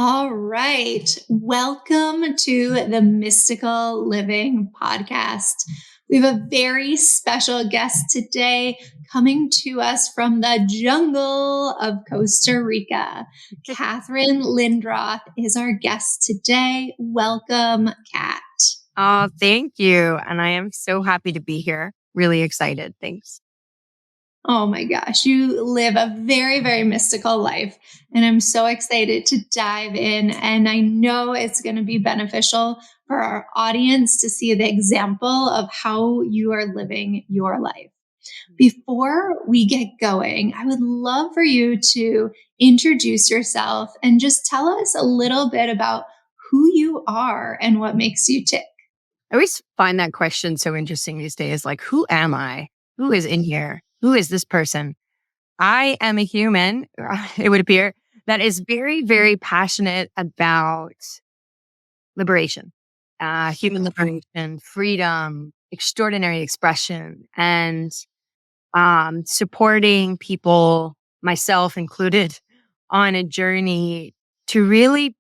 All right. Welcome to the Mystical Living Podcast. We have a very special guest today coming to us from the jungle of Costa Rica. Catherine Lindroth is our guest today. Welcome, Kat. Oh, thank you. And I am so happy to be here. Really excited. Thanks. Oh my gosh, you live a very, very mystical life. And I'm so excited to dive in. And I know it's going to be beneficial for our audience to see the example of how you are living your life. Before we get going, I would love for you to introduce yourself and just tell us a little bit about who you are and what makes you tick. I always find that question so interesting these days. Like, who am I? Who is in here? Who is this person? I am a human, it would appear, that is very, very passionate about liberation, human liberation, freedom, extraordinary expression, and supporting people, myself included, on a journey to really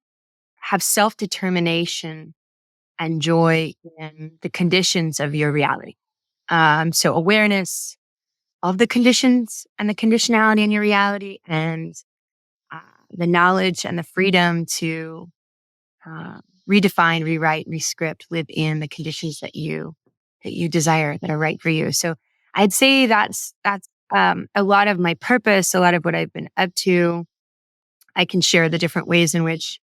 have self-determination and joy in the conditions of your reality. So awareness of the conditions and the conditionality in your reality, and the knowledge and the freedom to redefine, rewrite, rescript, live in the conditions that you desire, that are right for you. So I'd say that's a lot of my purpose, a lot of what I've been up to. I can share the different ways in which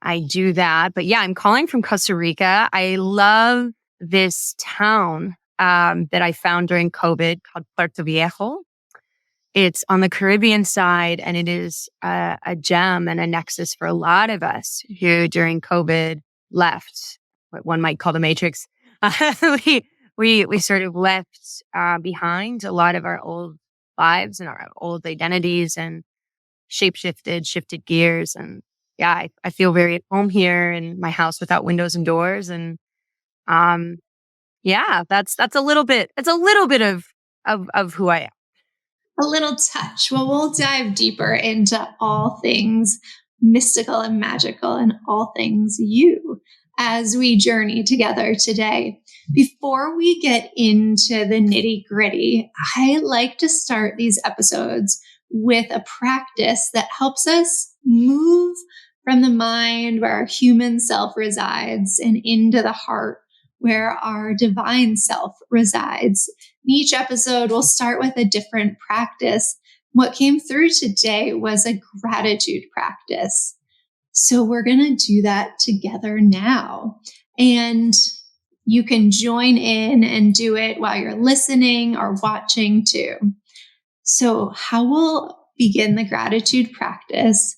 I do that. But yeah, I'm calling from Costa Rica. I love this town that I found during COVID called Puerto Viejo. It's on the Caribbean side, and it is a gem and a nexus for a lot of us who during COVID left what one might call the matrix. We sort of left behind a lot of our old lives and our old identities, and shifted gears. And yeah, I feel very at home here in my house without windows and doors. And yeah, that's a little bit. It's a little bit of who I am. A little touch. Well, we'll dive deeper into all things mystical and magical and all things you as we journey together today. Before we get into the nitty gritty, I like to start these episodes with a practice that helps us move from the mind where our human self resides and into the heart where our divine self resides. Each episode will start with a different practice. What came through today was a gratitude practice. So we're going to do that together now. And you can join in and do it while you're listening or watching too. So how we'll begin the gratitude practice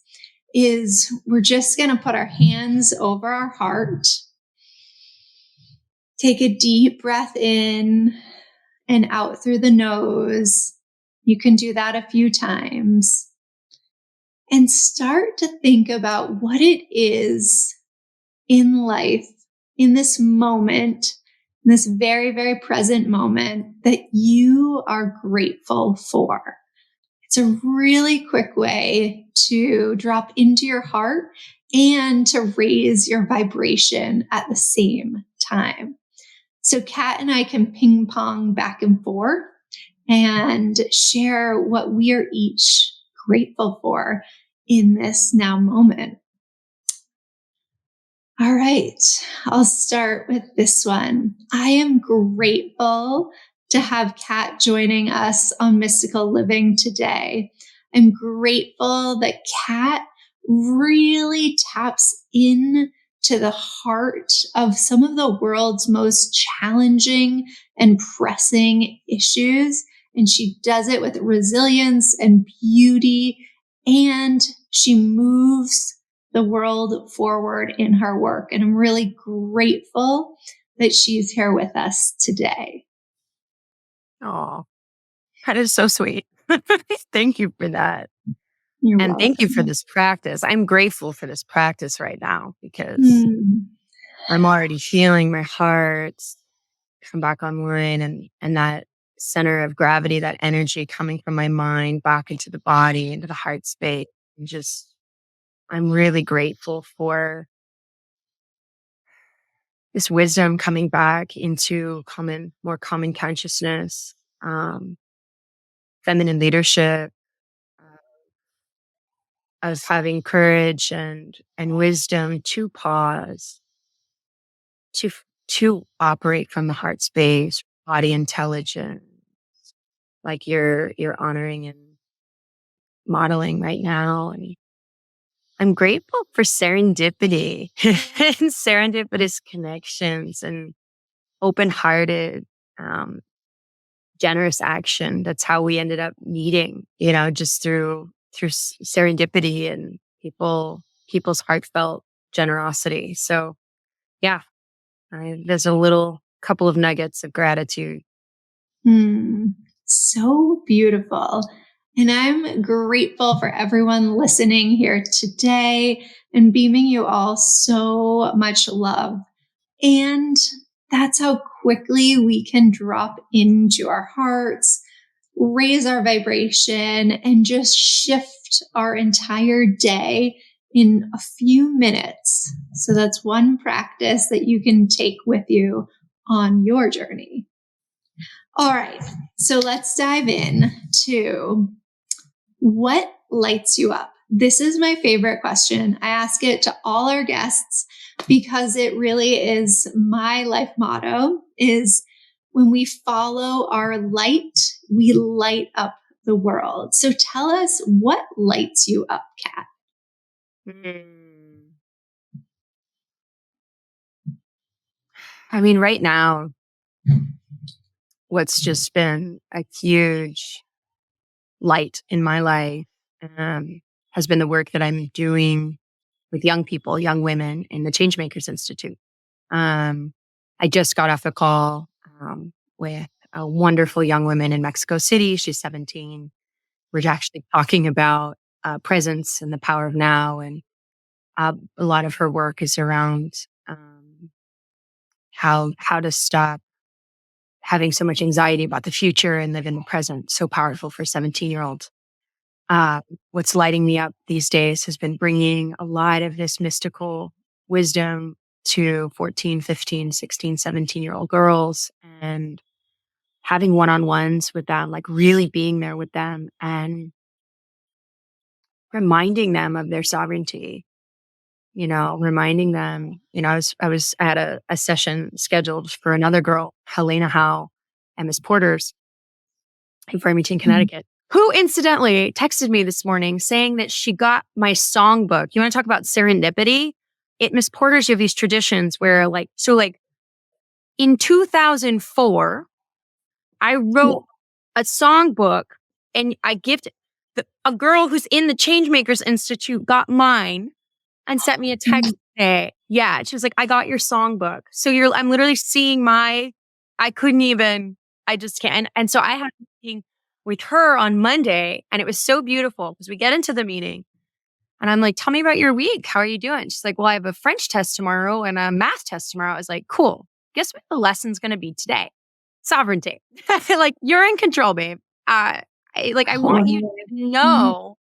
is we're just going to put our hands over our heart. Take a deep breath in and out through the nose. You can do that a few times. And start to think about what it is in life, in this moment, in this very, very present moment, that you are grateful for. It's a really quick way to drop into your heart and to raise your vibration at the same time. So Kat and I can ping pong back and forth and share what we are each grateful for in this now moment. All right, I'll start with this one. I am grateful to have Kat joining us on Mystical Living today. I'm grateful that Kat really taps in to the heart of some of the world's most challenging and pressing issues. And she does it with resilience and beauty, and she moves the world forward in her work. And I'm really grateful that she's here with us today. Oh, that is so sweet. Thank you for that. You're and welcome. thank you for this practice. I'm grateful for this practice right now because I'm already feeling my heart come back online, and that center of gravity, that energy coming from my mind back into the body, into the heart space, and just I'm really grateful for this wisdom coming back into more common consciousness, um, feminine leadership, of having courage and wisdom to pause, to operate from the heart space, body intelligence, like you're honoring and modeling right now. And I'm grateful for serendipity and serendipitous connections and open-hearted, um, generous action. That's how we ended up meeting, just through serendipity and people's heartfelt generosity. So yeah, there's a little couple of nuggets of gratitude. So beautiful. And I'm grateful for everyone listening here today and beaming you all so much love. And that's how quickly we can drop into our hearts, raise our vibration, and just shift our entire day in a few minutes. So that's one practice that you can take with you on your journey. All right, so let's dive in to what lights you up. This is my favorite question. I ask it to all our guests because it really is my life motto is when we follow our light, we light up the world. So tell us what lights you up, Kat. I mean, right now, what's just been a huge light in my life has been the work that I'm doing with young people, young women in the ChangeMakers Institute. I just got off a call with a wonderful young woman in Mexico City. She's 17. We're actually talking about presence and the power of now. And a lot of her work is around how to stop having so much anxiety about the future and live in the present. So powerful for 17-year-olds. What's lighting me up these days has been bringing a lot of this mystical wisdom to 14, 15, 16, 17-year-old girls and having one-on-ones with them, like really being there with them and reminding them of their sovereignty, reminding them, I had a session scheduled for another girl, Helena Howe, and Miss Porter's in Farmington, Connecticut, who incidentally texted me this morning saying that she got my songbook. You want to talk about serendipity? At Miss Porter's, you have these traditions where in 2004, I wrote a songbook and I gifted a girl who's in the ChangeMakers Institute got mine and sent me a text today. Yeah. She was like, I got your songbook. So I'm literally seeing I just can't. And so I had a meeting with her on Monday and it was so beautiful because we get into the meeting and I'm like, tell me about your week. How are you doing? She's like, well, I have a French test tomorrow and a math test tomorrow. I was like, cool. Guess what the lesson's going to be today? Sovereignty. I feel like you're in control, babe. I want you to know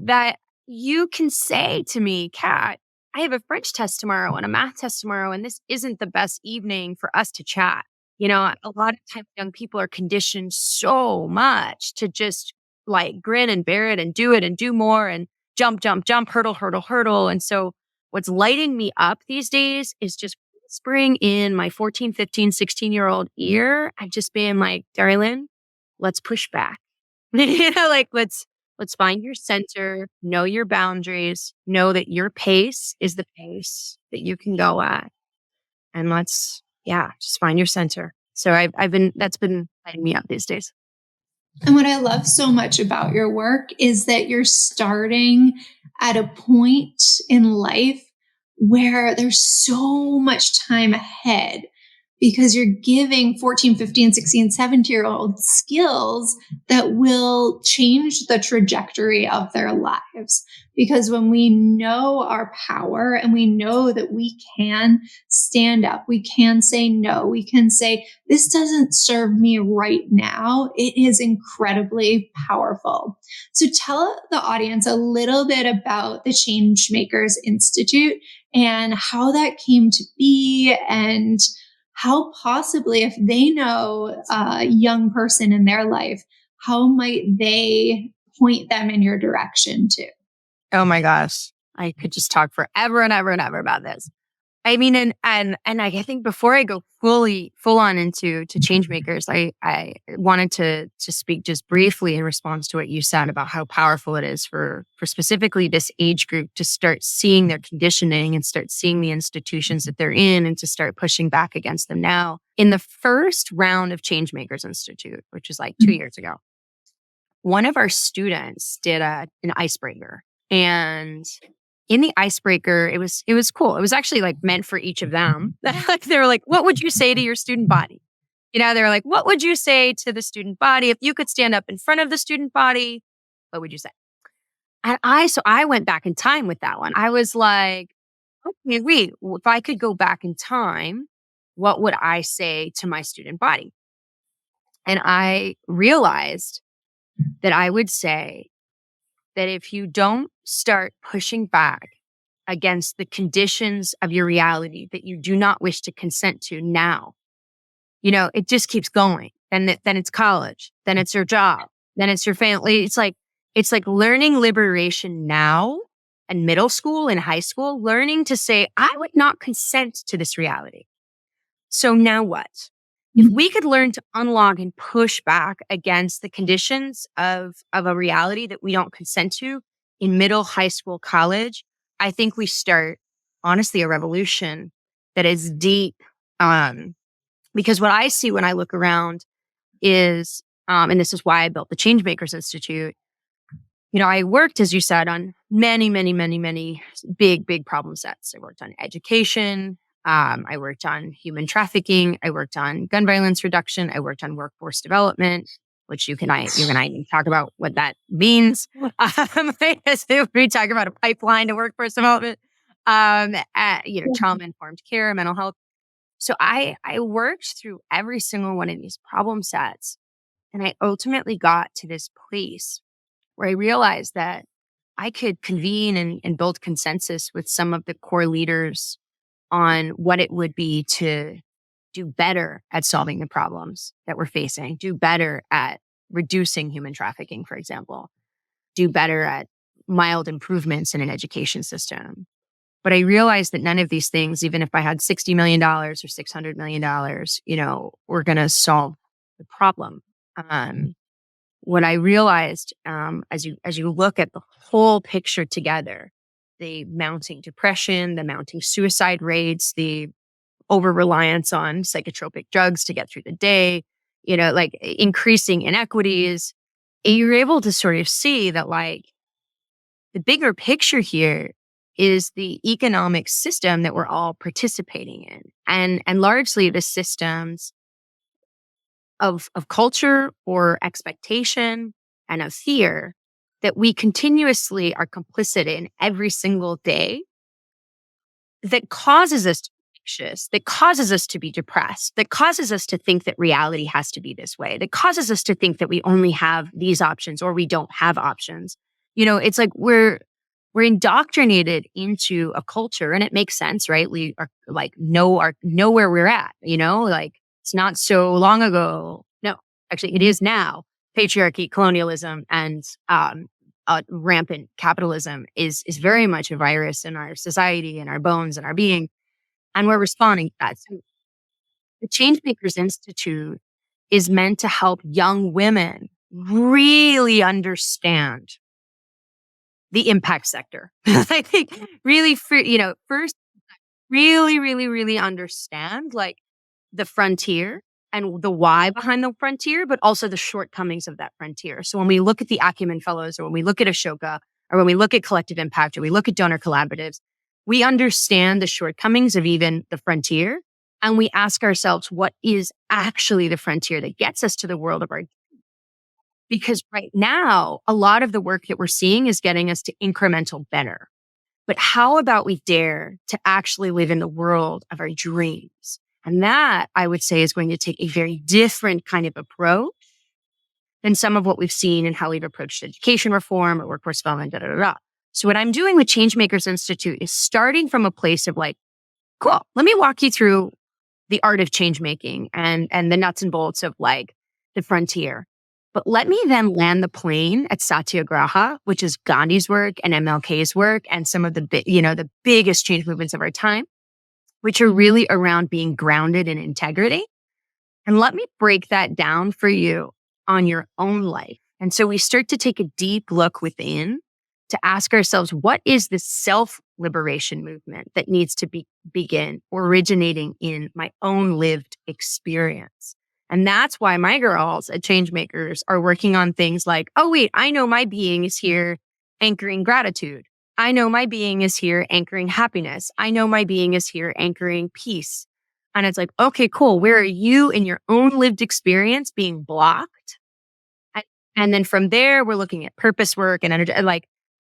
that you can say to me, Kat, I have a French test tomorrow and a math test tomorrow, and this isn't the best evening for us to chat. A lot of times young people are conditioned so much to just like grin and bear it and do more and jump, jump, jump, hurdle, hurdle, hurdle. And so what's lighting me up these days is just whispering in my 14, 15, 16-year-old ear and just being like, darling, let's push back. Let's find your center, know your boundaries, know that your pace is the pace that you can go at. And just find your center. So that's been lighting me up these days. And what I love so much about your work is that you're starting at a point in life where there's so much time ahead, because you're giving 14, 15, 16, 17-year-old skills that will change the trajectory of their lives. Because when we know our power and we know that we can stand up, we can say no, we can say, this doesn't serve me right now, it is incredibly powerful. So tell the audience a little bit about the ChangeMakers Institute and how that came to be, and how possibly, if they know a young person in their life, how might they point them in your direction too? Oh my gosh. I could just talk forever and ever and ever about this. I mean, and I think before I go full on into ChangeMakers, I wanted to speak just briefly in response to what you said about how powerful it is for specifically this age group to start seeing their conditioning and start seeing the institutions that they're in and to start pushing back against them now. In the first round of ChangeMakers Institute, which was like 2 years ago, one of our students did an icebreaker. And in the icebreaker, it was cool. It was actually like meant for each of them. Like they were like, what would you say to your student body? You know, they were like, what would you say to the student body? If you could stand up in front of the student body, what would you say? And I went back in time with that one. I was like, okay, wait, if I could go back in time, what would I say to my student body? And I realized that I would say that if you don't start pushing back against the conditions of your reality that you do not wish to consent to now, you know, it just keeps going. And then it's college, then it's your job, then it's your family. It's like learning liberation now and middle school and high school, learning to say, I would not consent to this reality. So now what? If we could learn to unlock and push back against the conditions of a reality that we don't consent to in middle, high school, college, I think we start, honestly, a revolution that is deep. Because what I see when I look around is, and this is why I built the ChangeMakers Institute, you know, I worked, as you said, on many, many, many, many big problem sets. I worked on education. I worked on human trafficking. I worked on gun violence reduction. I worked on workforce development, which you and I can talk about what that means. We talk about a pipeline to workforce development, trauma-informed care, mental health. So I worked through every single one of these problem sets. And I ultimately got to this place where I realized that I could convene and build consensus with some of the core leaders on what it would be to do better at solving the problems that we're facing, do better at reducing human trafficking, for example, do better at mild improvements in an education system. But I realized that none of these things, even if I had $60 million or $600 million, you know, were going to solve the problem. What I realized, as you look at the whole picture together, the mounting depression, the mounting suicide rates, the over-reliance on psychotropic drugs to get through the day, you know, like increasing inequities, you're able to sort of see that like the bigger picture here is the economic system that we're all participating in. And largely the systems of culture or expectation and of fear that we continuously are complicit in every single day that causes us to be anxious, that causes us to be depressed, that causes us to think that reality has to be this way, that causes us to think that we only have these options or we don't have options. You know, it's like we're indoctrinated into a culture, and it makes sense, right? We are like know where we're at, you know, like it's not so long ago. No, actually it is now. Patriarchy, colonialism, and rampant capitalism is very much a virus in our society and our bones and our being. And we're responding to that. So the ChangeMakers Institute is meant to help young women really understand the impact sector. I think really, first, really understand like the frontier and the why behind the frontier, but also the shortcomings of that frontier. So when we look at the Acumen Fellows, or when we look at Ashoka, or when we look at collective impact, or we look at donor collaboratives, we understand the shortcomings of even the frontier, and we ask ourselves, what is actually the frontier that gets us to the world of our, because right now, a lot of the work that we're seeing is getting us to incremental better. But how about we dare to actually live in the world of our dreams? And that, I would say, is going to take a very different kind of approach than some of what we've seen and how we've approached education reform or workforce development, da, da, da, da. So what I'm doing with ChangeMakers Institute is starting from a place of like, cool, let me walk you through the art of change making and the nuts and bolts of like the frontier. But let me then land the plane at Satyagraha, which is Gandhi's work and MLK's work and some of the the biggest change movements of our time, which are really around being grounded in integrity. And let me break that down for you on your own life. And so we start to take a deep look within to ask ourselves, what is the self-liberation movement that needs to begin originating in my own lived experience? And that's why my girls at ChangeMakers are working on things like, oh, wait, I know my being is here anchoring gratitude. I know my being is here anchoring happiness. I know my being is here anchoring peace. And it's like, okay, cool. Where are you in your own lived experience being blocked? And then from there, we're looking at purpose work and energy,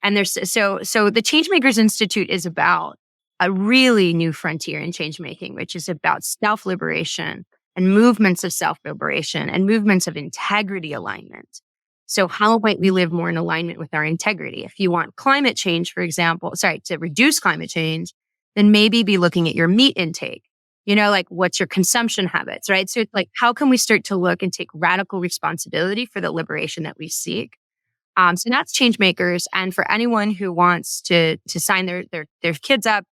and there's so the ChangeMakers Institute is about a really new frontier in change making, which is about self-liberation and movements of self-liberation and movements of integrity alignment. So how might we live more in alignment with our integrity? If you want climate change, for example, to reduce climate change, then maybe be looking at your meat intake. Like what's your consumption habits, right? So it's like, how can we start to look and take radical responsibility for the liberation that we seek? So that's ChangeMakers. And for anyone who wants to sign their kids up,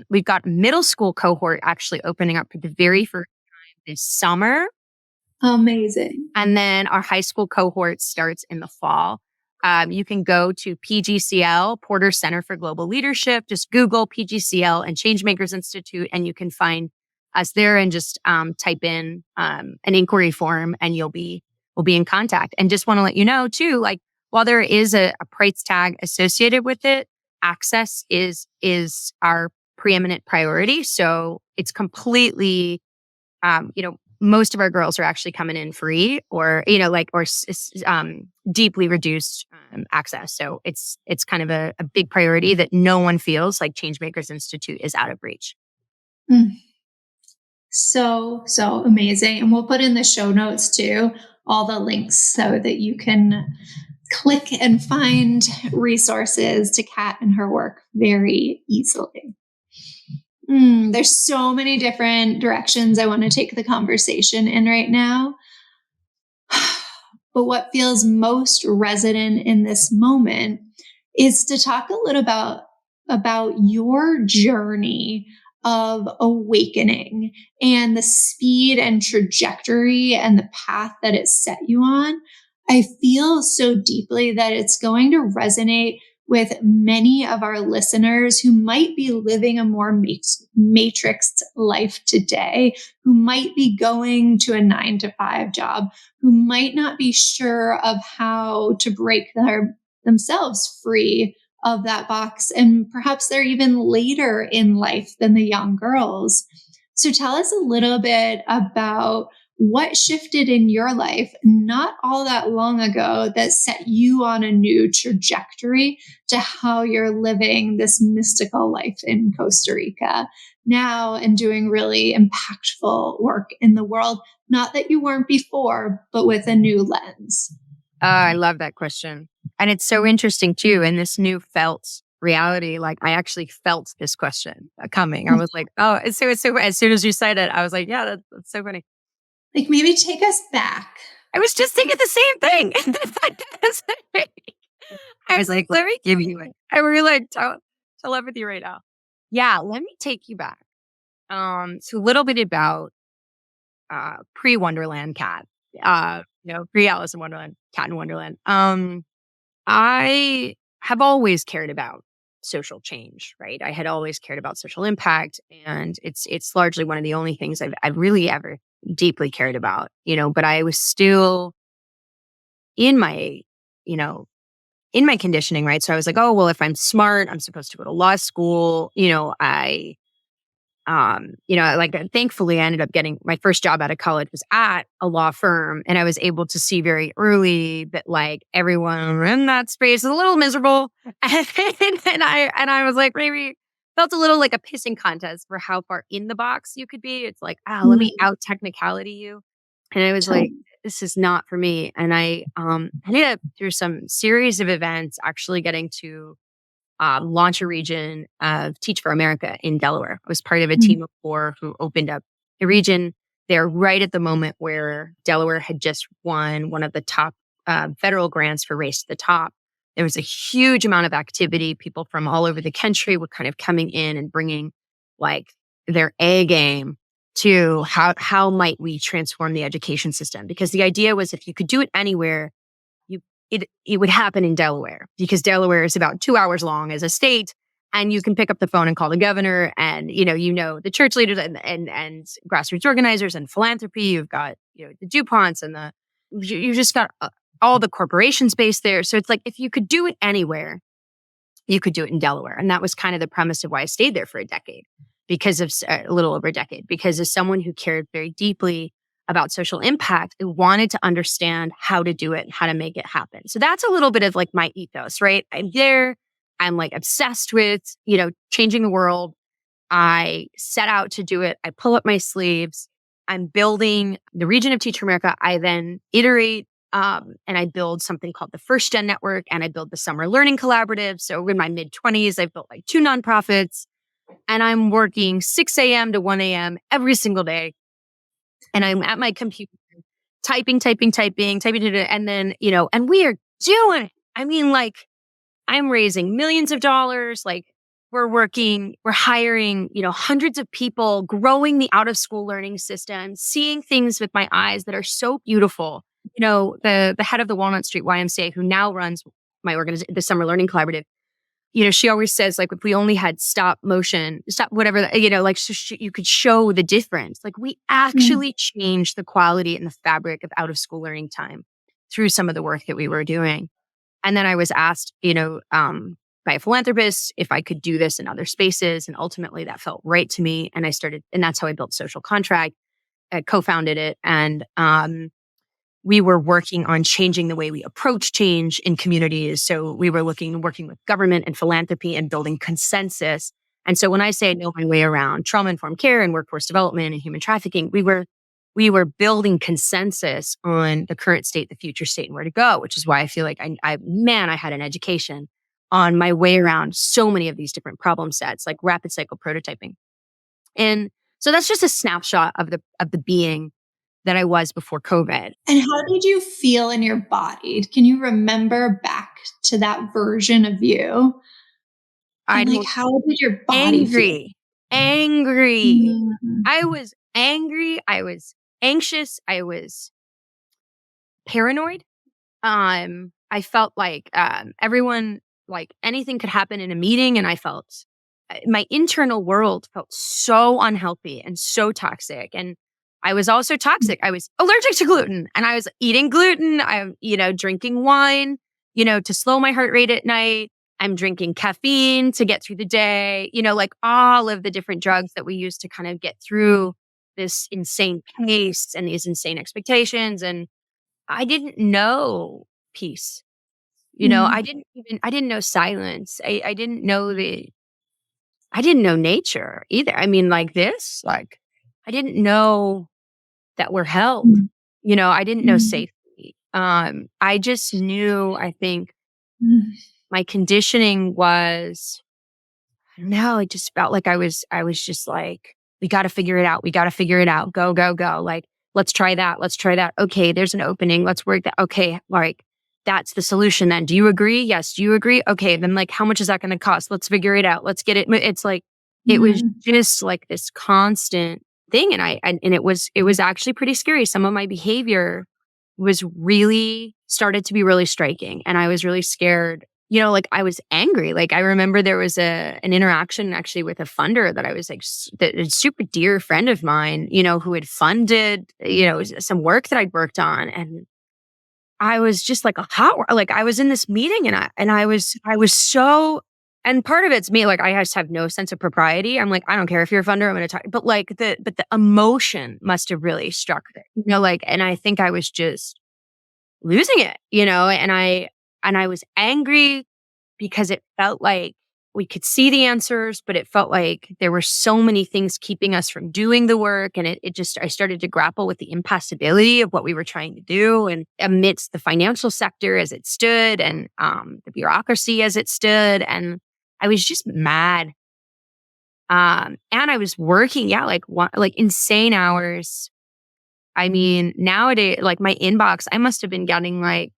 we've got middle school cohort actually opening up for the very first time this summer. Amazing. And then our high school cohort starts in the fall. You can go to PGCL, Porter Center for Global Leadership. Just Google PGCL and ChangeMakers Institute, and you can find us there and just type in an inquiry form and we'll be in contact. And just want to let you know too, like while there is a price tag associated with it, access is our preeminent priority. So it's completely, most of our girls are actually coming in free or deeply reduced access. So it's kind of a big priority that no one feels like ChangeMakers Institute is out of reach. Mm. So amazing. And we'll put in the show notes too, all the links so that you can click and find resources to Kat and her work very easily. There's so many different directions I want to take the conversation in right now. But what feels most resonant in this moment is to talk a little about your journey of awakening and the speed and trajectory and the path that it set you on. I feel so deeply that it's going to resonate with many of our listeners who might be living a more matrixed life today, who might be going to a 9-to-5 job, who might not be sure of how to break themselves free of that box. And perhaps they're even later in life than the young girls. So tell us a little bit about what shifted in your life not all that long ago that set you on a new trajectory to how you're living this mystical life in Costa Rica now and doing really impactful work in the world. Not that you weren't before, but with a new lens. I love that question. And it's so interesting too, in this new felt reality, like I actually felt this question coming. I was like, oh, so as soon as you said it, I was like, yeah, that's so funny. Like maybe take us back. I was just thinking the same thing. I was like, let me give you it. I really like telepathy right now. Yeah, let me take you back. So a little bit about pre-Wonderland Cat. Pre-Alice in Wonderland, Cat in Wonderland. I have always cared about social change, right? I had always cared about social impact, and it's largely one of the only things I've really ever deeply cared about, but I was still in my conditioning, right? So I was like, oh, well, if I'm smart, I'm supposed to go to law school. like thankfully I ended up getting my first job out of college was at a law firm, and I was able to see very early that like everyone in that space is a little miserable. And I was like, maybe felt a little like a pissing contest for how far in the box you could be. It's like, let me Mm. out technicality you. And I was like, Totally. this is not for me. And I ended up through some series of events actually getting to launch a region of Teach for America in Delaware. I was part of a Mm. team of 4 who opened up a region there right at the moment where Delaware had just won one of the top federal grants for Race to the Top. There was a huge amount of activity. People from all over the country were kind of coming in and bringing like their A game to how might we transform the education system? Because the idea was if you could do it anywhere, it would happen in Delaware, because Delaware is about 2 hours long as a state, and you can pick up the phone and call the governor, and the church leaders and grassroots organizers and philanthropy. You've got the DuPonts and you just got all the corporations based there. So it's like if you could do it anywhere, you could do it in Delaware, and that was kind of the premise of why I stayed there for a decade, because of a little over a decade, because as someone who cared very deeply about social impact, I wanted to understand how to do it and how to make it happen. So that's a little bit of like my ethos, right? I'm there. I'm like obsessed with, changing the world. I set out to do it. I pull up my sleeves. I'm building the region of Teach for America. I then iterate and I build something called the First Gen Network, and I build the Summer Learning Collaborative. So in my mid-20s, I've built like 2 nonprofits, and I'm working 6 a.m. to 1 a.m. every single day. And I'm at my computer typing, and then, and we are doing it. I mean, like, I'm raising millions of dollars. Like, we're hiring, hundreds of people, growing the out of school learning system, seeing things with my eyes that are so beautiful. The head of the Walnut Street YMCA, who now runs my organization, the Summer Learning Collaborative, she always says, like, if we only had stop motion, stop whatever, like you could show the difference. Like, we Mm. actually changed the quality and the fabric of out of school learning time through some of the work that we were doing. And then I was asked, by a philanthropist if I could do this in other spaces. And ultimately that felt right to me. And and that's how I built Social Contract. I co-founded it. And we were working on changing the way we approach change in communities. So we were working with government and philanthropy and building consensus. And so when I say I know my way around trauma-informed care and workforce development and human trafficking, we were building consensus on the current state, the future state, and where to go, which is why I feel like I had an education on my way around so many of these different problem sets, like rapid cycle prototyping. And so that's just a snapshot of the being that I was before COVID. And how did you feel in your body? Can you remember back to that version of you? And like, how did your body feel? Angry. Mm. I was angry. I was anxious. I was paranoid. I felt like everyone, like anything could happen in a meeting, and I felt my internal world felt so unhealthy and so toxic. And I was also toxic. I was allergic to gluten, and I was eating gluten. I'm, drinking wine, to slow my heart rate at night. I'm drinking caffeine to get through the day, like all of the different drugs that we use to kind of get through this insane pace and these insane expectations. And I didn't know peace. Mm. I didn't know silence. I didn't know I didn't know nature either. I mean, like this, like I didn't know that we're held. Mm. I didn't know Mm. safety. I just knew, I think Mm. my conditioning was, I don't know, it just felt like I was just like, we got to figure it out. We got to figure it out. Go, go, go. Like, let's try that. Let's try that. Okay, there's an opening. Let's work that. Okay, like that's the solution then. Do you agree? Yes. Do you agree? Okay, then like, how much is that going to cost? Let's figure it out. Let's get it. It's like, it was Mm. just like this constant thing. And it was actually pretty scary. Some of my behavior was really started to be really striking. And I was really scared. Like I was angry. Like I remember there was an interaction actually with a funder that I was like, a super dear friend of mine, who had funded, some work that I'd worked on. And I was just like like I was in this meeting, and I was so And part of it's me, like, I just have no sense of propriety. I'm like, I don't care if you're a funder, I'm going to talk. But like the emotion must have really struck it, like, and I think I was just losing it, and I was angry because it felt like we could see the answers, but it felt like there were so many things keeping us from doing the work. And it just, I started to grapple with the impossibility of what we were trying to do. And amidst the financial sector as it stood and the bureaucracy as it stood. And I was just mad. And I was working, yeah, like insane hours. I mean, nowadays, like my inbox, I must have been getting I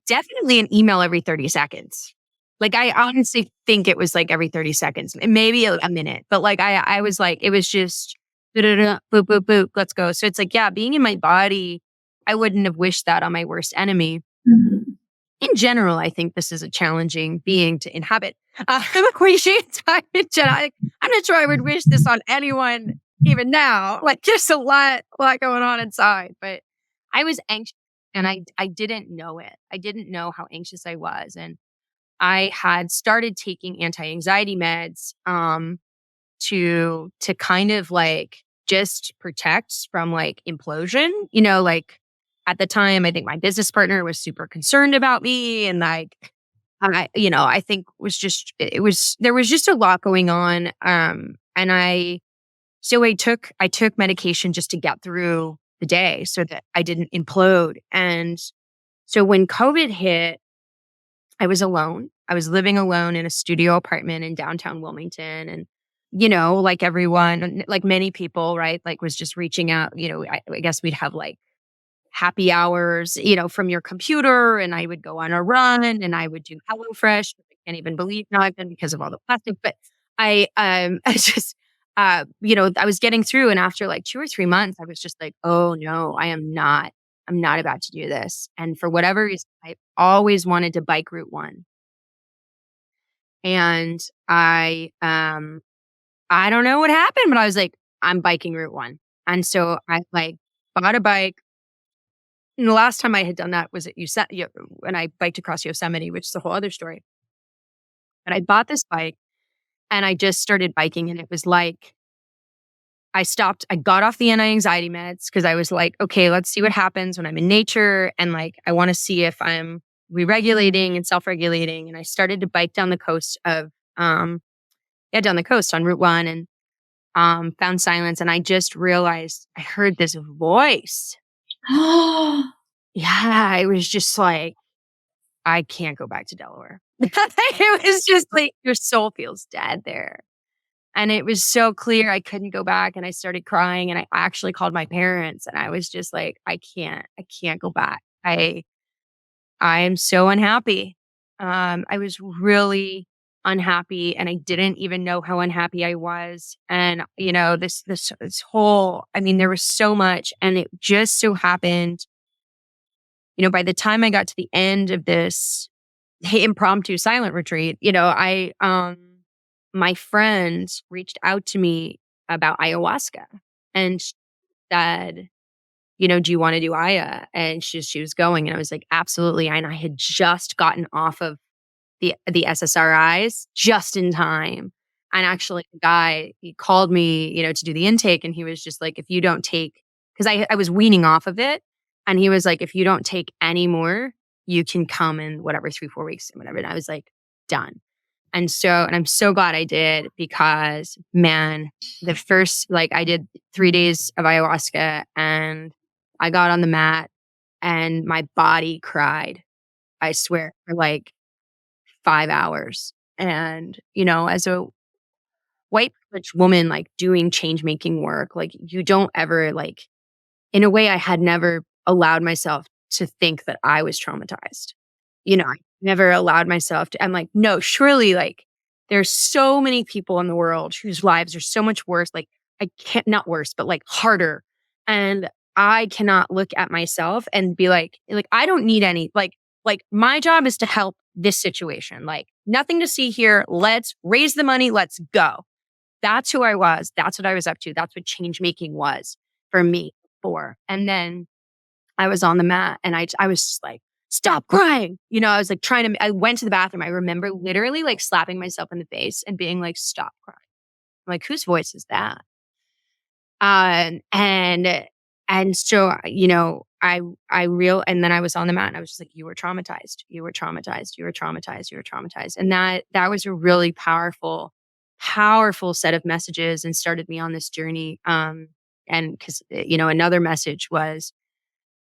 definitely an email every 30 seconds. Like I honestly think it was like every 30 seconds, maybe a minute, but like I was like, it was just da-da-da, boop, boop, boop, let's go. So it's like, yeah, being in my body, I wouldn't have wished that on my worst enemy. Mhm. In general, I think this is a challenging being to inhabit. I'm a queen time in general. I'm not sure I would wish this on anyone even now. Like just a lot going on inside. But I was anxious and I didn't know it. I didn't know how anxious I was. And I had started taking anti-anxiety meds to kind of like just protect from like implosion, like at the time I think my business partner was super concerned about me and like I think there was just a lot going on. And I took medication just to get through the day so that I didn't implode. And so when COVID hit, I was alone. I was living alone in a studio apartment in downtown Wilmington. And, like everyone, like many people, right? Like was just reaching out, I guess we'd have like happy hours, from your computer. And I would go on a run and I would do HelloFresh. I can't even believe now I've been because of all the plastic, but I just, I was getting through. And after like 2 or 3 months, I was just like, oh no, I'm not about to do this. And for whatever reason, I always wanted to bike Route 1. And I don't know what happened, but I was like, I'm biking Route 1. And so I like bought a bike. And the last time I had done that was at when I biked across Yosemite, which is a whole other story. But I bought this bike and I just started biking. And it was like, I got off the anti-anxiety meds because I was like, okay, let's see what happens when I'm in nature. And like, I want to see if I'm re-regulating and self-regulating. And I started to bike down the coast down the coast on Route 1 and found silence. And I just realized I heard this voice. Yeah, I was just like, I can't go back to Delaware. It was just like, your soul feels dead there. And it was so clear I couldn't go back. And I started crying and I actually called my parents and I was just like, I can't go back. I am so unhappy. I was really unhappy and I didn't even know how unhappy I was. And, this whole, I mean, there was so much and it just so happened, by the time I got to the end of this impromptu silent retreat, my friend reached out to me about ayahuasca and she said, do you want to do Aya? And she was going and I was like, absolutely. And I had just gotten off of the SSRIs just in time. And actually the guy, he called me, to do the intake and he was just like, if you don't take, because I was weaning off of it. And he was like, if you don't take any more, you can come in whatever, 3-4 weeks and whatever. And I was like, done. And I'm so glad I did because man, the first, like I did 3 days of ayahuasca and I got on the mat and my body cried, I swear, for like 5 hours. And, as a white privileged woman, like doing change making work, like you don't ever like, in a way, I had never allowed myself to think that I was traumatized. I never allowed myself to, I'm like, no, surely like there's so many people in the world whose lives are so much worse. Like I can't, not worse, but like harder. And I cannot look at myself and be like, I don't need any, like my job is to help this situation. Like nothing to see here. Let's raise the money. Let's go. That's who I was. That's what I was up to. That's what change making was for me before. And then I was on the mat and I was just like stop crying. I was like I went to the bathroom. I remember literally like slapping myself in the face and being like, stop crying. I'm like, whose voice is that? And so, and then I was on the mat and I was just like, you were traumatized, you were traumatized, you were traumatized, you were traumatized. And that was a really powerful set of messages and started me on this journey. And cause another message was,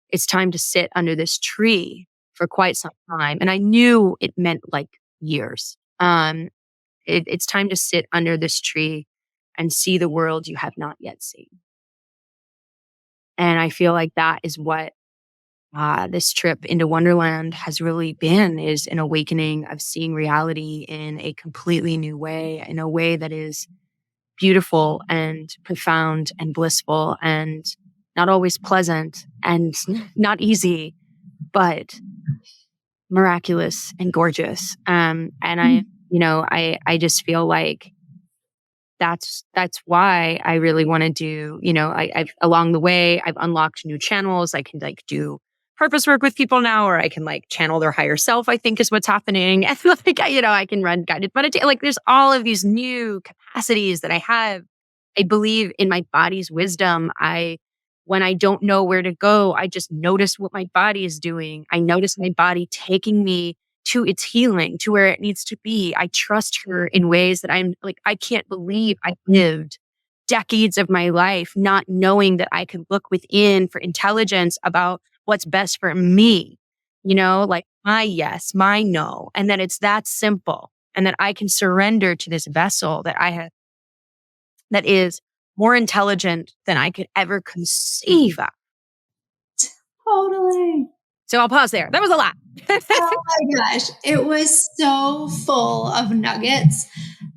it's time to sit under this tree for quite some time. And I knew it meant like years. It's time to sit under this tree and see the world you have not yet seen. And I feel like that is what this trip into Wonderland has really been, is an awakening of seeing reality in a completely new way, in a way that is beautiful and profound and blissful and not always pleasant and not easy, but miraculous and gorgeous. And I just feel like that's why I really want to do, I've along the way, I've unlocked new channels. I can like do purpose work with people now, or I can like channel their higher self, I think is what's happening. And like, I can run guided meditation. Like there's all of these new capacities that I have. I believe in my body's wisdom. When I don't know where to go, I just notice what my body is doing. I notice my body taking me to its healing, to where it needs to be. I trust her in ways that I'm like, I can't believe I lived decades of my life not knowing that I could look within for intelligence about what's best for me, like my yes, my no, and that it's that simple, and that I can surrender to this vessel that I have that is more intelligent than I could ever conceive of. Totally. So I'll pause there. That was a lot. Oh my gosh. It was so full of nuggets.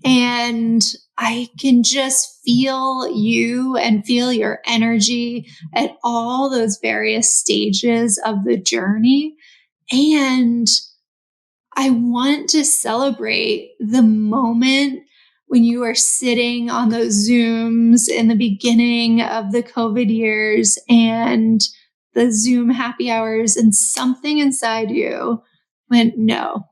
And I can just feel you and feel your energy at all those various stages of the journey. And I want to celebrate the moment when you were sitting on those Zooms in the beginning of the COVID years and the Zoom happy hours, and something inside you went, no,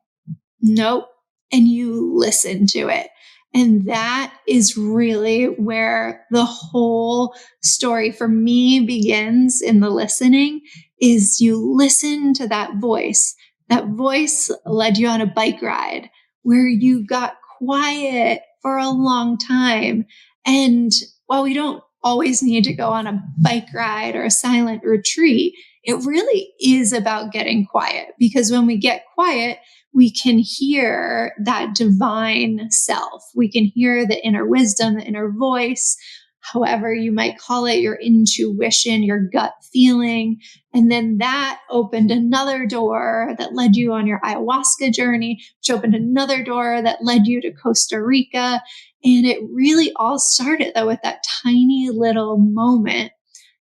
nope. And you listened to it. And that is really where the whole story for me begins, in the listening, is you listen to that voice. That voice led you on a bike ride where you got quiet for a long time. And while we don't always need to go on a bike ride or a silent retreat, it really is about getting quiet, because when we get quiet, we can hear that divine self. We can hear the inner wisdom, the inner voice, however you might call it, your intuition, your gut feeling. And then that opened another door that led you on your ayahuasca journey, which opened another door that led you to Costa Rica. And it really all started though with that tiny little moment.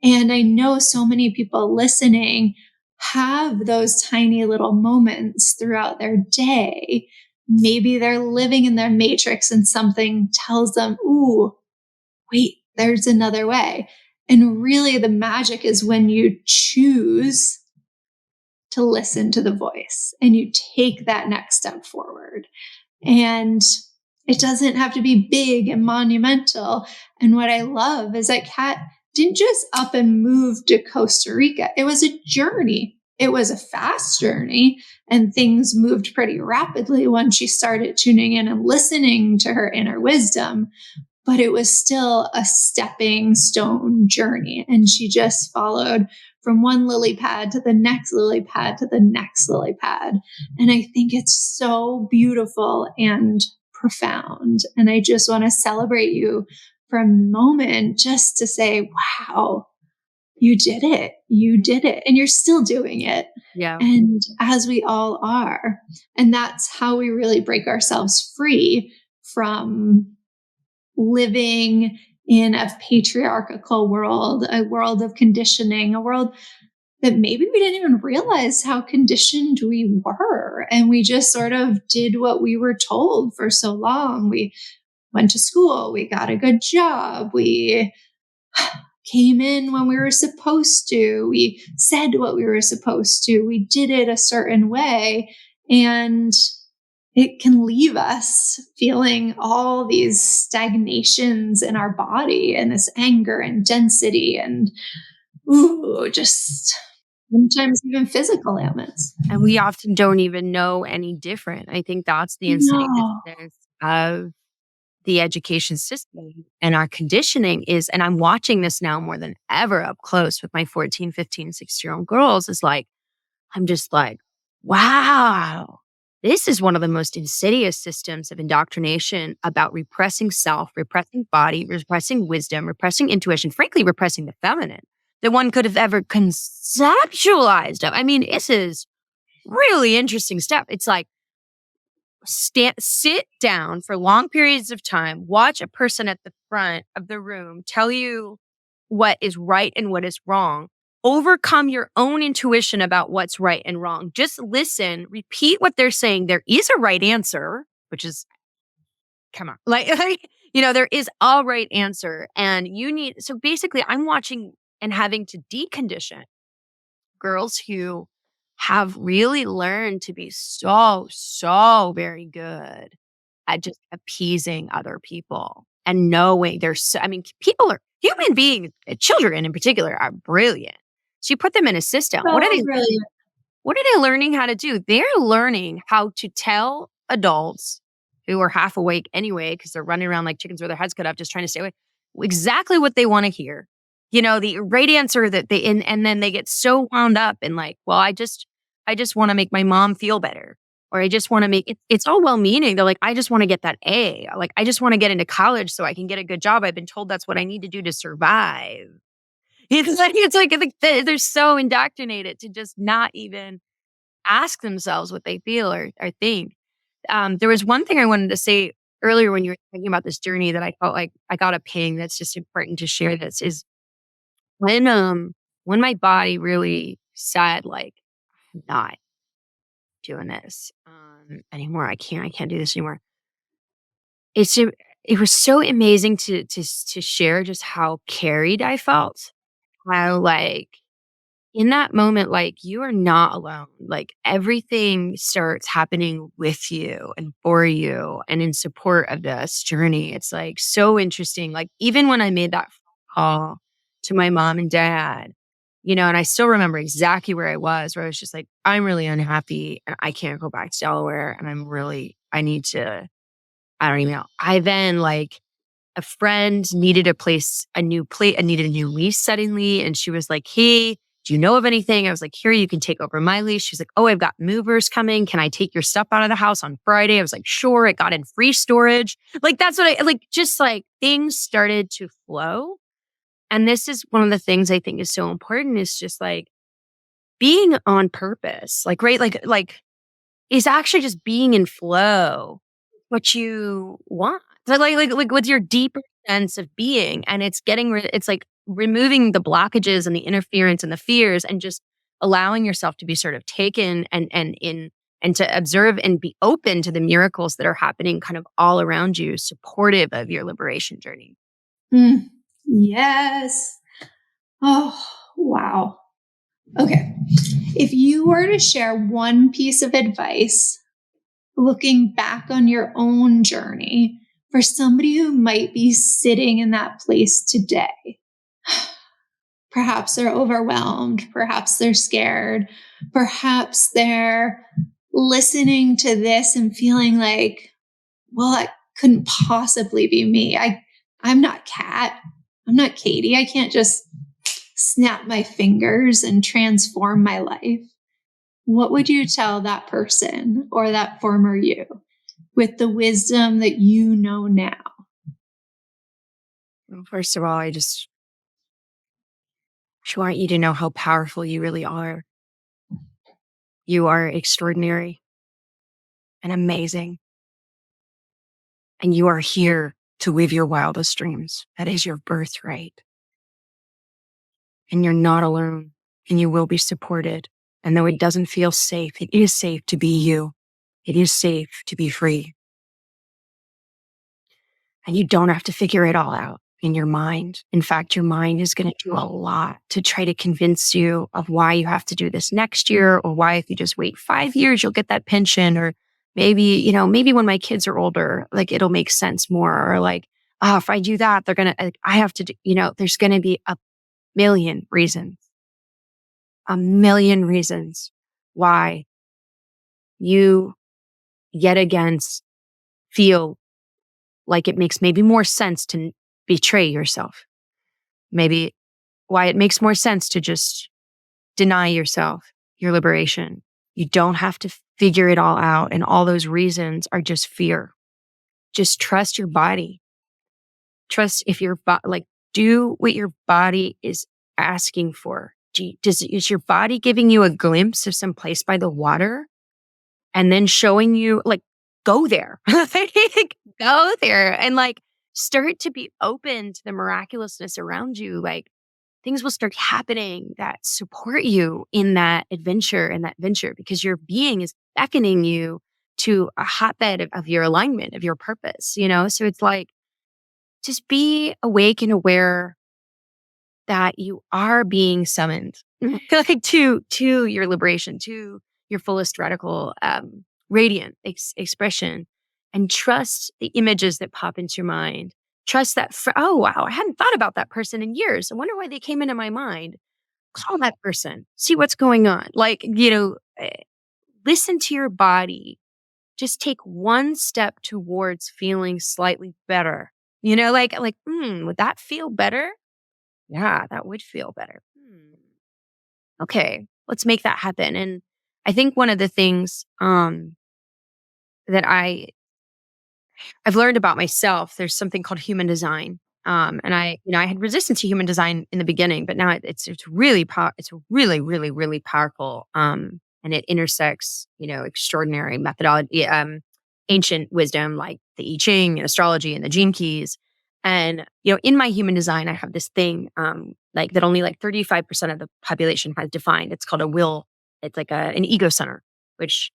And I know so many people listening have those tiny little moments throughout their day. Maybe they're living in their matrix and something tells them, ooh, wait, there's another way. And really the magic is when you choose to listen to the voice and you take that next step forward. And it doesn't have to be big and monumental. And what I love is that Kat didn't just up and move to Costa Rica. It was a journey. It was a fast journey, and things moved pretty rapidly once she started tuning in and listening to her inner wisdom. But it was still a stepping stone journey. And she just followed from one lily pad to the next lily pad to the next lily pad. And I think it's so beautiful and profound. And I just want to celebrate you for a moment, just to say, wow, you did it. You did it. And you're still doing it. Yeah. And as we all are. And that's how we really break ourselves free from living in a patriarchal world, a world of conditioning, a world that maybe we didn't even realize how conditioned we were. And we just sort of did what we were told for so long. We went to school, we got a good job, we came in when we were supposed to. We said what we were supposed to. We did it a certain way. And it can leave us feeling all these stagnations in our body and this anger and density and just sometimes even physical ailments. And we often don't even know any different. I think that's the No. insidiousness of the education system and our conditioning is, and I'm watching this now more than ever up close with my 14, 15, 16-year-old girls, is like, I'm just like, wow, this is one of the most insidious systems of indoctrination about repressing self, repressing body, repressing wisdom, repressing intuition, frankly, repressing the feminine that one could have ever conceptualized of. I mean, this is really interesting stuff. It's like, sit down for long periods of time, watch a person at the front of the room tell you what is right and what is wrong. Overcome your own intuition about what's right and wrong. Just listen, repeat what they're saying. There is a right answer, which is, come on, there is a right answer. And so basically, I'm watching and having to decondition girls who have really learned to be so, so very good at just appeasing other people and knowing human beings, children in particular, are brilliant. So you put them in a system. So brilliant. What are they learning how to do? They're learning how to tell adults who are half awake anyway, because they're running around like chickens with their heads cut off, just trying to stay awake, exactly what they want to hear. The right answer that and then they get so wound up in like, well, I just want to make my mom feel better. Or I just want to make it's all well meaning. They're like, I just want to get that A. Like, I just want to get into college so I can get a good job. I've been told that's what I need to do to survive. They're so indoctrinated to just not even ask themselves what they feel or think. There was one thing I wanted to say earlier when you were thinking about this journey that I felt like I got a ping that's just important to share. This is when my body really said, like, I'm not doing this anymore. I can't do this anymore. It was so amazing to share just how carried I felt. How, like, in that moment, like, you are not alone. Like, everything starts happening with you and for you and in support of this journey. It's like so interesting. Like, even when I made that phone call to my mom and dad, and I still remember exactly where I was, where I was just like, I'm really unhappy and I can't go back to Delaware. And I need to, I don't even know. I then, like, a friend needed a new place, needed a new lease suddenly. And she was like, hey, do you know of anything? I was like, here, you can take over my lease. She's like, oh, I've got movers coming. Can I take your stuff out of the house on Friday? I was like, sure. It got in free storage. Like, that's what just like things started to flow. And this is one of the things I think is so important, is just like being on purpose, like, right? Like is actually just being in flow, what you want. So like with your deeper sense of being, and it's it's like removing the blockages and the interference and the fears, and just allowing yourself to be sort of taken and to observe and be open to the miracles that are happening kind of all around you, supportive of your liberation journey. Yes. Oh, wow. Okay. If you were to share one piece of advice looking back on your own journey for somebody who might be sitting in that place today, perhaps they're overwhelmed, perhaps they're scared, perhaps they're listening to this and feeling like, well, that couldn't possibly be me. I'm not Kat. I'm not Katie. I can't just snap my fingers and transform my life. What would you tell that person or that former you with the wisdom that you know now? Well, first of all, I just want you to know how powerful you really are. You are extraordinary and amazing. And you are here to live your wildest dreams. That is your birthright. And you're not alone, and you will be supported. And though it doesn't feel safe, it is safe to be you. It is safe to be free. And you don't have to figure it all out. in your mind. In fact, your mind is going to do a lot to try to convince you of why you have to do this next year, or why if you just wait 5 years, you'll get that pension, or maybe when my kids are older, like it'll make sense more, or like, oh, if I do that, they're going to, I have to do, there's going to be million reasons, a million reasons why you yet again feel like it makes maybe more sense to betray yourself. Maybe why it makes more sense to just deny yourself your liberation. You don't have to figure it all out. And all those reasons are just fear. Just trust your body. Trust if your do what your body is asking for. Is your body giving you a glimpse of some place by the water and then showing you, like, go there, go there, and like start to be open to the miraculousness around you. Like, things will start happening that support you in that adventure and that venture, because your being is beckoning you to a hotbed of your alignment, of your purpose, So it's like, just be awake and aware that you are being summoned like to your liberation, to your fullest radical, radiant expression, and trust the images that pop into your mind. Trust that, oh, wow, I hadn't thought about that person in years. I wonder why they came into my mind. Call that person, see what's going on. Like, listen to your body. Just take one step towards feeling slightly better. Would that feel better? Yeah, that would feel better. Okay, let's make that happen. And I think one of the things that I've learned about myself, there's something called human design. And I had resistance to human design in the beginning, but now it's really it's really, really, really powerful. And it intersects, extraordinary methodology, ancient wisdom like the I Ching and astrology and the gene keys. And, in my human design, I have this thing, that only 35% of the population has defined. It's called a will. It's like an ego center, which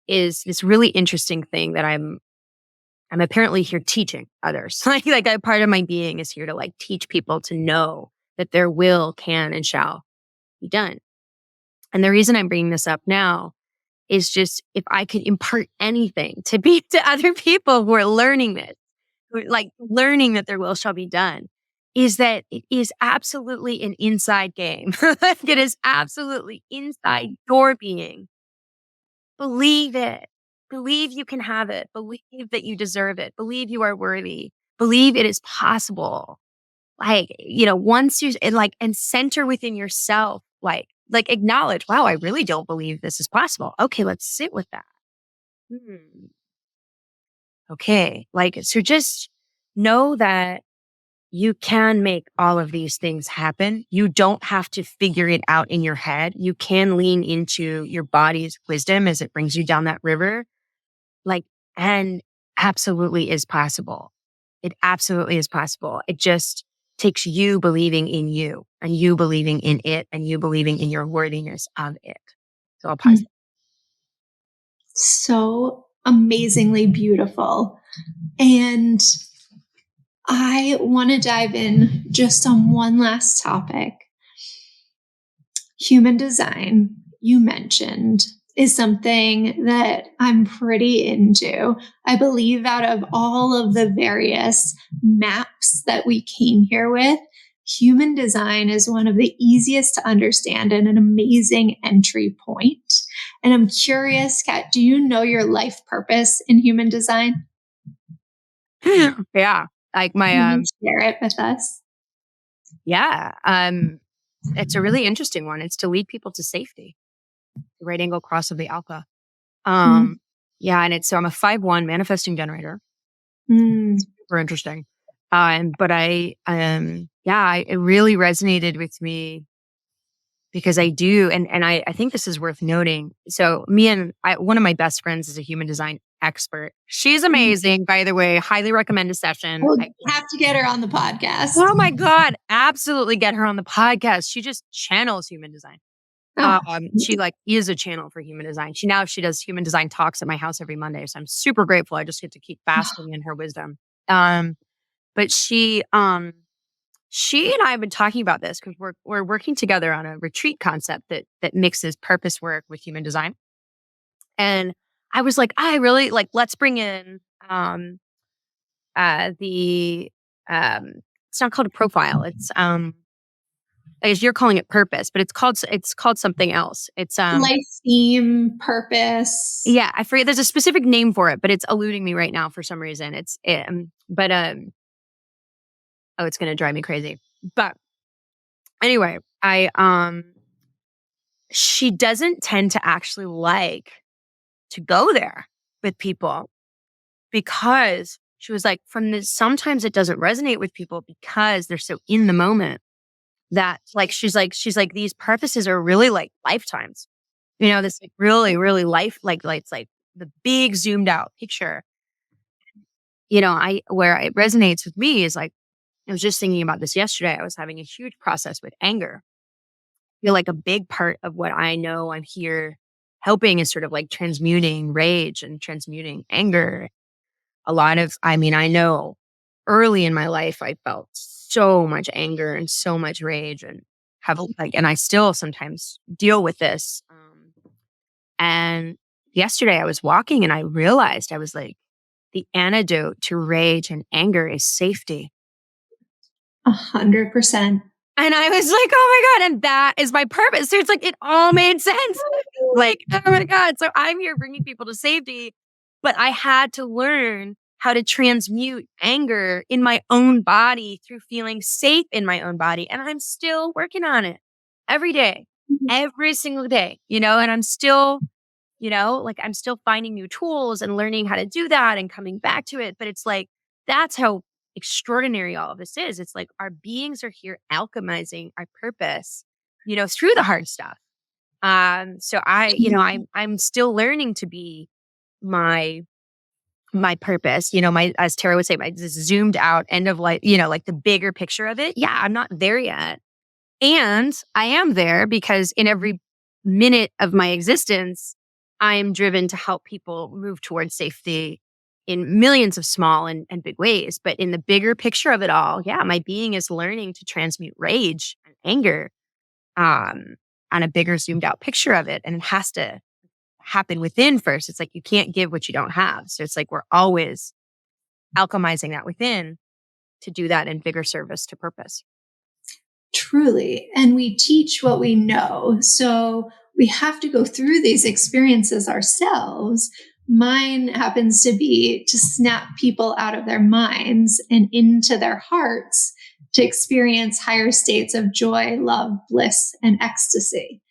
is this really interesting thing that I'm apparently here teaching others. like a part of my being is here to teach people to know that their will can and shall be done. And the reason I'm bringing this up now is just, if I could impart anything to other people who are learning this, who are learning that their will shall be done, is that it is absolutely an inside game. It is absolutely inside your being. Believe it. Believe you can have it. Believe that you deserve it. Believe you are worthy. Believe it is possible. Once you and center within yourself, acknowledge, wow, I really don't believe this is possible. Okay, let's sit with that. Okay. So just know that you can make all of these things happen. You don't have to figure it out in your head. You can lean into your body's wisdom as it brings you down that river. And absolutely is possible. It absolutely is possible. It just takes you believing in you, and you believing in it, and you believing in your worthiness of it. So I'll pause. So amazingly beautiful. And I want to dive in just on one last topic. Human design, you mentioned, is something that I'm pretty into. I believe out of all of the various maps that we came here with, human design is one of the easiest to understand and an amazing entry point. And I'm curious, Kat, do you know your life purpose in human design? Yeah. Can you share it with us? Yeah. It's a really interesting one. It's to lead people to safety. The right angle cross of the alpha. Yeah. And so I'm a 5/1 manifesting generator. Super interesting. But it really resonated with me because I do. And I think this is worth noting. So one of my best friends is a human design expert. She's amazing, by the way. Highly recommend a session. We'll have to get her on the podcast. Oh my God. Absolutely get her on the podcast. She just channels human design. She is a channel for human design. She does human design talks at my house every Monday. So I'm super grateful. I just get to keep basking in her wisdom. But she she and I have been talking about this because we're working together on a retreat concept that mixes purpose work with human design. And I was like, I really like, let's bring in the it's not called a profile. It's I guess you're calling it purpose, but it's called something else. It's Life theme, purpose. yeah, I forget there's a specific name for it, but it's eluding me right now for some reason. Oh, it's gonna drive me crazy. But anyway, I she doesn't tend to actually like to go there with people because she was like, from this, sometimes it doesn't resonate with people because they're so in the moment that like, she's like, these purposes are really like lifetimes, this like really, really like, it's like the big zoomed out picture, where it resonates with me is like, I was just thinking about this yesterday. I was having a huge process with anger. I feel like a big part of what I know I'm here helping is sort of like transmuting rage and transmuting anger. I know early in my life, I felt so much anger and so much rage and and I still sometimes deal with this. And yesterday I was walking and I realized I was like, the antidote to rage and anger is safety. 100%. And I was like, oh my God. And that is my purpose. So it's like, it all made sense. Like, oh my God. So I'm here bringing people to safety, but I had to learn how to transmute anger in my own body through feeling safe in my own body. And I'm still working on it every day, every single day, and I'm still, I'm still finding new tools and learning how to do that and coming back to it. But it's like, that's how extraordinary all of this is. It's like our beings are here alchemizing our purpose, through the hard stuff. So I'm still learning to be my purpose, as Tara would say, my this zoomed out end of life, like the bigger picture of it. Yeah, I'm not there yet. And I am there because in every minute of my existence, I am driven to help people move towards safety in millions of small and big ways. But in the bigger picture of it all, yeah, my being is learning to transmute rage and anger on a bigger zoomed out picture of it. And it has to happen within first. It's like you can't give what you don't have. So it's like we're always alchemizing that within to do that in bigger service to purpose. Truly. And we teach what we know. So we have to go through these experiences ourselves. Mine happens to be to snap people out of their minds and into their hearts to experience higher states of joy, love, bliss, and ecstasy.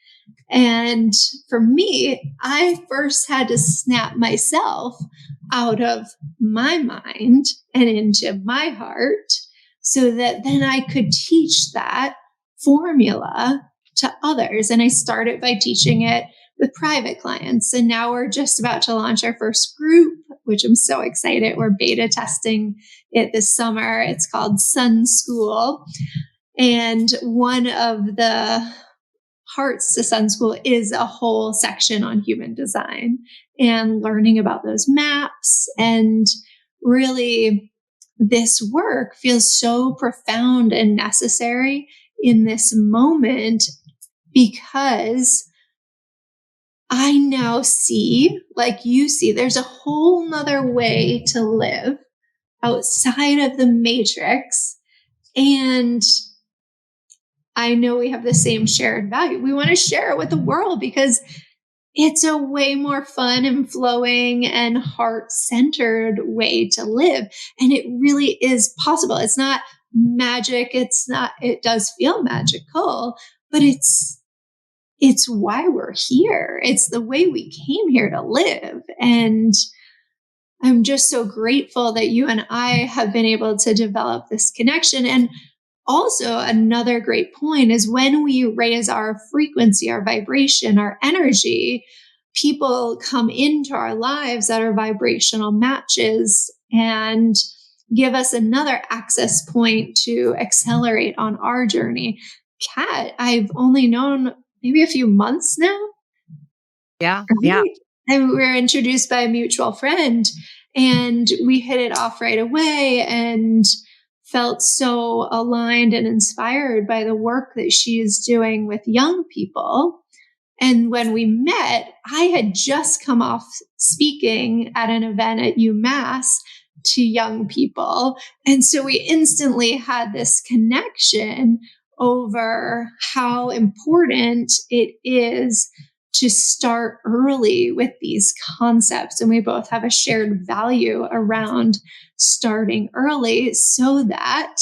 And for me, I first had to snap myself out of my mind and into my heart so that then I could teach that formula to others. And I started by teaching it with private clients. And now we're just about to launch our first group, which I'm so excited. We're beta testing it this summer. It's called Sun School. And one of the parts to Sun School is a whole section on human design and learning about those maps. And really, this work feels so profound and necessary in this moment because I now see, like you see, there's a whole nother way to live outside of the matrix. And I know we have the same shared value. We want to share it with the world because it's a way more fun and flowing and heart-centered way to live. And it really is possible. It's not magic. It does feel magical, but it's why we're here. It's the way we came here to live. And I'm just so grateful that you and I have been able to develop this connection. And also, another great point is when we raise our frequency, our vibration, our energy, people come into our lives that are vibrational matches and give us another access point to accelerate on our journey. Kat, I've only known maybe a few months now. Yeah. Yeah. And we were introduced by a mutual friend and we hit it off right away. And felt so aligned and inspired by the work that she is doing with young people. And when we met, I had just come off speaking at an event at UMass to young people. And so we instantly had this connection over how important it is to start early with these concepts. And we both have a shared value around starting early so that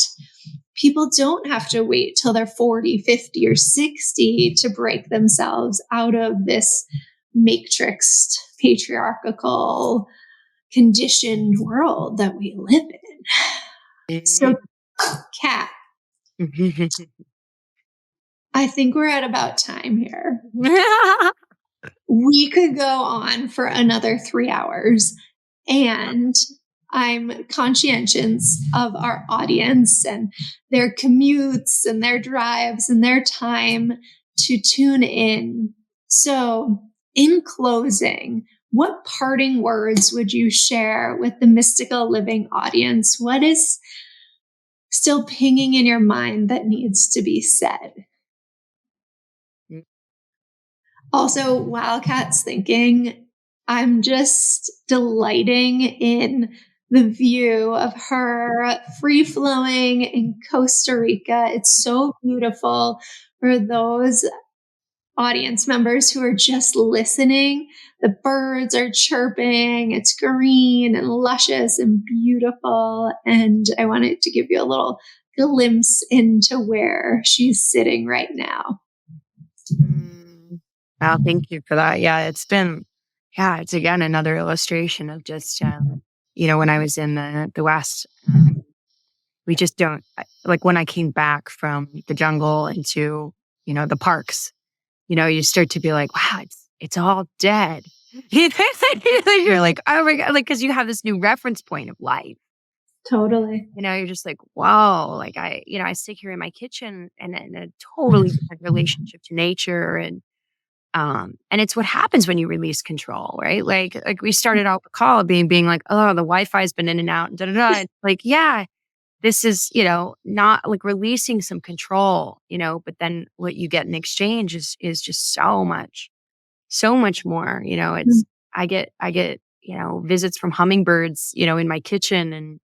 people don't have to wait till they're 40, 50, or 60 to break themselves out of this matrixed, patriarchal, conditioned world that we live in. So, Kat, I think we're at about time here. We could go on for another 3 hours. And I'm conscientious of our audience and their commutes and their drives and their time to tune in. So, in closing, what parting words would you share with the Mystical Living audience? What is still pinging in your mind that needs to be said? Also, while Kat's thinking, I'm just delighting in the view of her free flowing in Costa Rica. It's so beautiful for those audience members who are just listening. The birds are chirping, it's green and luscious and beautiful. And I wanted to give you a little glimpse into where she's sitting right now. Wow, thank you for that. Yeah, it's again another illustration of just, when I was in the West, we just don't, like when I came back from the jungle into, the parks, you start to be like, wow, it's all dead. You're like, oh my God, like, cause you have this new reference point of life. Totally. You're just like, wow, like I sit here in my kitchen and in a totally different relationship to nature and it's what happens when you release control, right? Like we started out the call being like, oh, the Wi-Fi's been in and out, and da da da. It's like, yeah, this is, not like releasing some control, but then what you get in exchange is just so much more. It's I get visits from hummingbirds, in my kitchen and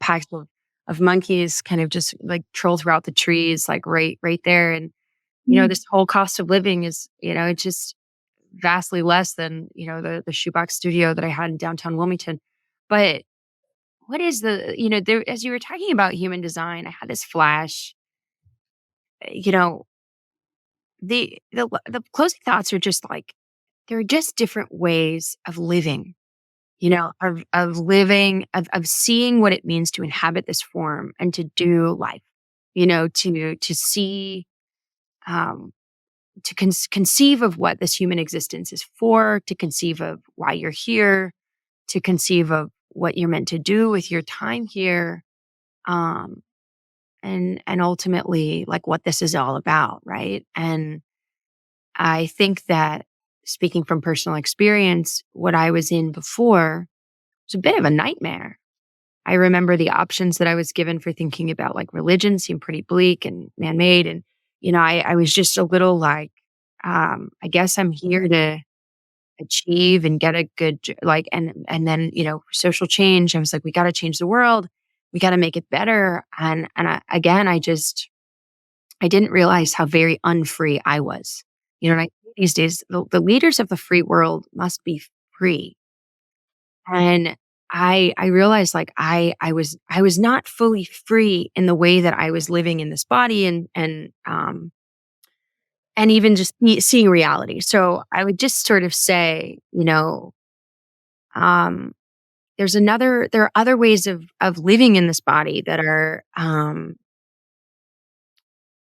packs of monkeys kind of just like troll throughout the trees, like right there. And this whole cost of living is, it's just vastly less than, the shoebox studio that I had in downtown Wilmington. But what is there, as you were talking about human design, I had this flash, the closing thoughts are just like, there are just different ways of living, of living, of seeing what it means to inhabit this form and to do life, to see, to conceive of what this human existence is for, to conceive of why you're here, to conceive of what you're meant to do with your time here, and ultimately like what this is all about, right? And I think that speaking from personal experience, what I was in before was a bit of a nightmare. I remember the options that I was given for thinking about like religion seemed pretty bleak and man-made. And, I was just a little like, I guess I'm here to achieve and get a good, like, and then, social change. I was like, we got to change the world. We got to make it better. And I didn't realize how very unfree I was. And I these days, the leaders of the free world must be free. And I realized like I was not fully free in the way that I was living in this body and even just seeing reality. So I would just sort of say, there are other ways of living in this body that are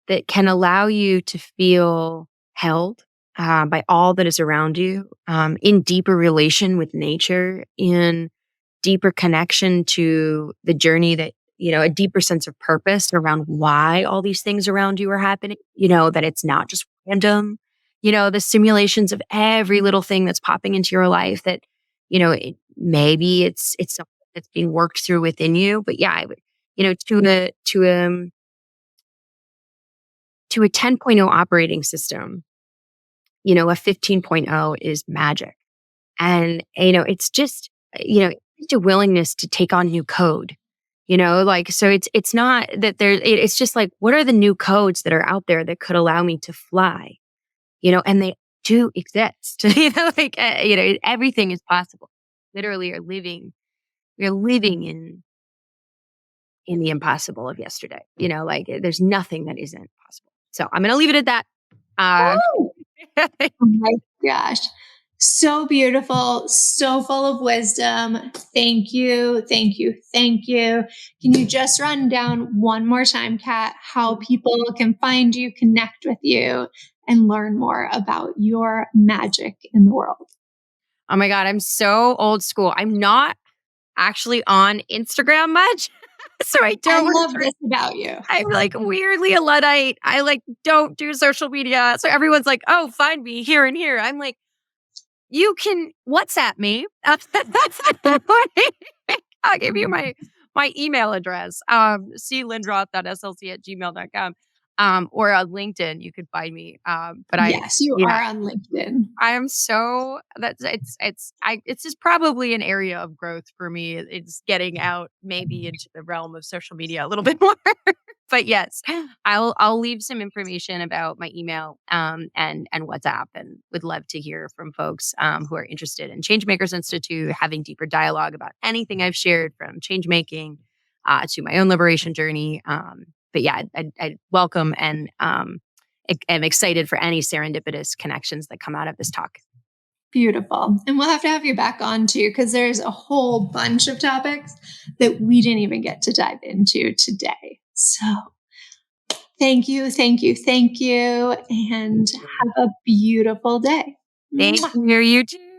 that can allow you to feel held by all that is around you, in deeper relation with nature, in deeper connection to the journey that, a deeper sense of purpose around why all these things around you are happening, that it's not just random, the simulations of every little thing that's popping into your life that, maybe it's something that's being worked through within you. But yeah, I would, to a 10.0 operating system, a 15.0 is magic. And, it's just, it's a willingness to take on new code, so it's not that it's just like, what are the new codes that are out there that could allow me to fly, and they do exist, everything is possible. Literally we're living in the impossible of yesterday, there's nothing that isn't possible. So I'm going to leave it at that. Oh my gosh. So beautiful, so full of wisdom. Thank you, thank you, thank you. Can you just run down one more time, Kat, how people can find you, connect with you, and learn more about your magic in the world? Oh my God, I'm so old school. I'm not actually on Instagram much. So I I don't. love this about you. I'm like weirdly a Luddite. I don't do social media. So everyone's like, oh, find me here and here. I'm like, you can WhatsApp me. I'll give you my email address. clindroth.slc@gmail.com. Or on LinkedIn, you could find me. But Yes, you are on LinkedIn. I am so it's just probably an area of growth for me. It's getting out maybe into the realm of social media a little bit more. But yes, I'll leave some information about my email and WhatsApp, and would love to hear from folks who are interested in ChangeMakers Institute, having deeper dialogue about anything I've shared, from change making to my own liberation journey. But yeah, I'd welcome and am excited for any serendipitous connections that come out of this talk. Beautiful. And we'll have to have you back on too, because there's a whole bunch of topics that we didn't even get to dive into today. So thank you, thank you, thank you, and have a beautiful day. Thank you. You too.